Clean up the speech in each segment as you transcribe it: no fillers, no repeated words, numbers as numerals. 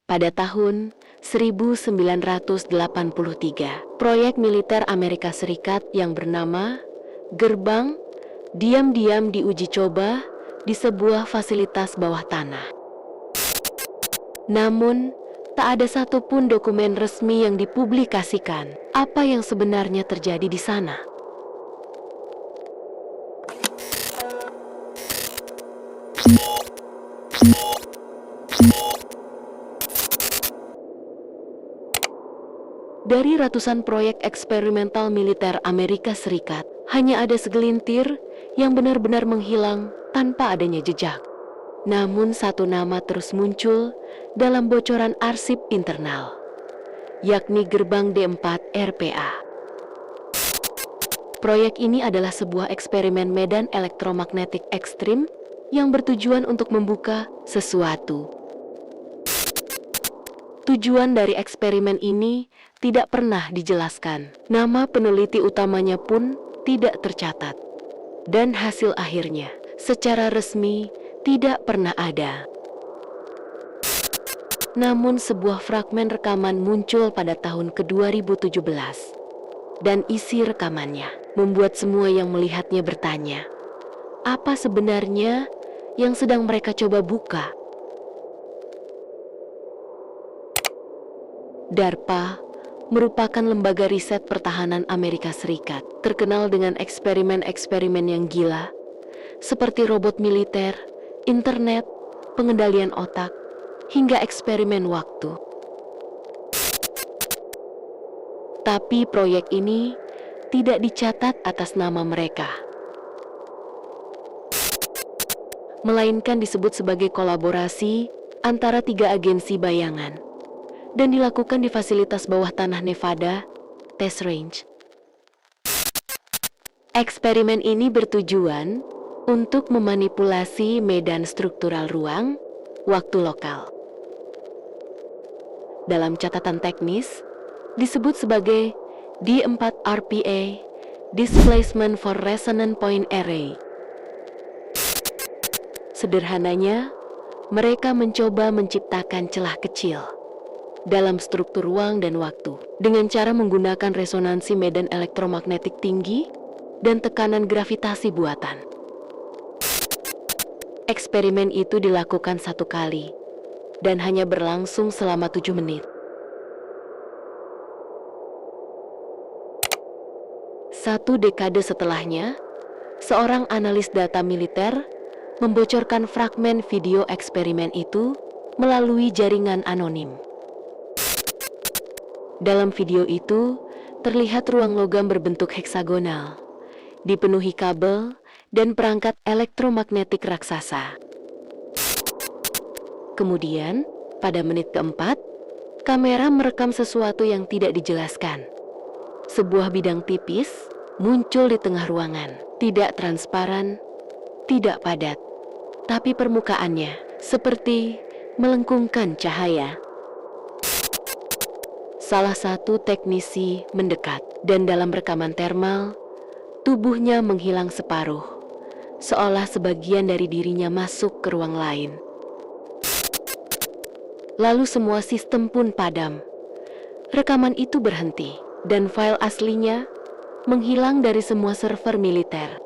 Pada tahun 1983, proyek militer Amerika Serikat yang bernama Gerbang diam-diam diuji coba di sebuah fasilitas bawah tanah. Namun, tak ada satupun dokumen resmi yang dipublikasikan apa yang sebenarnya terjadi di sana. Dari ratusan proyek eksperimental militer Amerika Serikat, hanya ada segelintir yang benar-benar menghilang tanpa adanya jejak. Namun satu nama terus muncul dalam bocoran arsip internal, yakni Gerbang D4 RPA. Proyek ini adalah sebuah eksperimen medan elektromagnetik ekstrim yang bertujuan untuk membuka sesuatu. Tujuan dari eksperimen ini tidak pernah dijelaskan. Nama peneliti utamanya pun tidak tercatat. Dan hasil akhirnya secara resmi tidak pernah ada. Namun sebuah fragmen rekaman muncul pada tahun ke-2017. Dan isi rekamannya membuat semua yang melihatnya bertanya, apa sebenarnya yang sedang mereka coba buka? DARPA merupakan lembaga riset pertahanan Amerika Serikat, terkenal dengan eksperimen-eksperimen yang gila, seperti robot militer, internet, pengendalian otak, hingga eksperimen waktu. Tapi proyek ini tidak dicatat atas nama mereka, melainkan disebut sebagai kolaborasi antara 3 agensi bayangan, dan dilakukan di fasilitas bawah tanah Nevada, Test Range. Eksperimen ini bertujuan untuk memanipulasi medan struktural ruang, waktu lokal. Dalam catatan teknis, disebut sebagai D4 RPA, Displacement for Resonant Point Array. Sederhananya, mereka mencoba menciptakan celah kecil dalam struktur ruang dan waktu dengan cara menggunakan resonansi medan elektromagnetik tinggi dan tekanan gravitasi buatan. Eksperimen itu dilakukan 1 kali dan hanya berlangsung selama 7 menit. Satu dekade setelahnya, seorang analis data militer membocorkan fragmen video eksperimen itu melalui jaringan anonim. Dalam video itu, terlihat ruang logam berbentuk heksagonal, dipenuhi kabel dan perangkat elektromagnetik raksasa. Kemudian, pada menit keempat, kamera merekam sesuatu yang tidak dijelaskan. Sebuah bidang tipis muncul di tengah ruangan, tidak transparan, tidak padat, tapi permukaannya seperti melengkungkan cahaya. Salah satu teknisi mendekat, dan dalam rekaman termal, tubuhnya menghilang separuh, seolah sebagian dari dirinya masuk ke ruang lain. Lalu semua sistem pun padam. Rekaman itu berhenti, dan file aslinya menghilang dari semua server militer.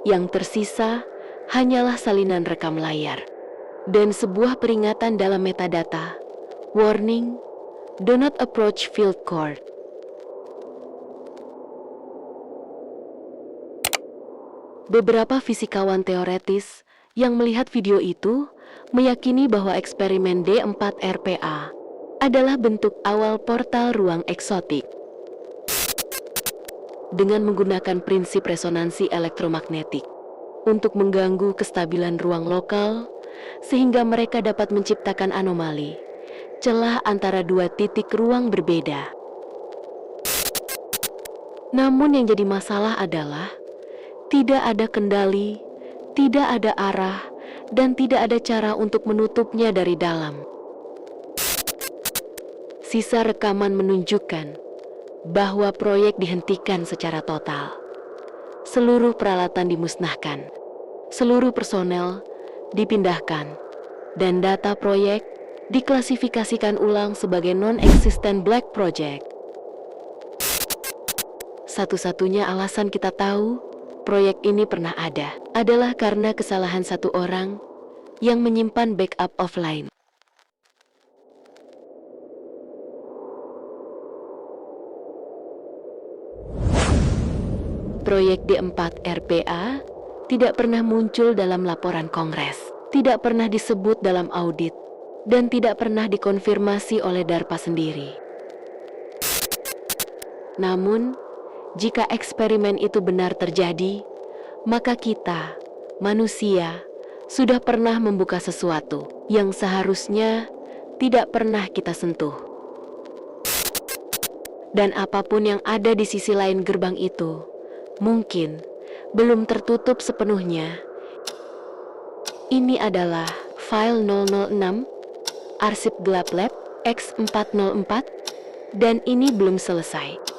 Yang tersisa hanyalah salinan rekam layar, dan sebuah peringatan dalam metadata. Warning, do not approach field court. Beberapa fisikawan teoretis yang melihat video itu meyakini bahwa eksperimen D4 RPA adalah bentuk awal portal ruang eksotik. Dengan menggunakan prinsip resonansi elektromagnetik untuk mengganggu kestabilan ruang lokal, sehingga mereka dapat menciptakan anomali, celah antara 2 titik ruang berbeda. Namun yang jadi masalah adalah tidak ada kendali, tidak ada arah, dan tidak ada cara untuk menutupnya dari dalam. Sisa rekaman menunjukkan bahwa proyek dihentikan secara total. Seluruh peralatan dimusnahkan, seluruh personel dipindahkan, dan data proyek diklasifikasikan ulang sebagai non-existent black project. Satu-satunya alasan kita tahu proyek ini pernah ada adalah karena kesalahan satu orang yang menyimpan backup offline. Proyek D4 RPA tidak pernah muncul dalam laporan Kongres, tidak pernah disebut dalam audit, dan tidak pernah dikonfirmasi oleh DARPA sendiri. Namun, jika eksperimen itu benar terjadi, maka kita, manusia, sudah pernah membuka sesuatu yang seharusnya tidak pernah kita sentuh. Dan apapun yang ada di sisi lain gerbang itu, mungkin belum tertutup sepenuhnya. Ini adalah file 006, arsip gelap lab X404, dan ini belum selesai.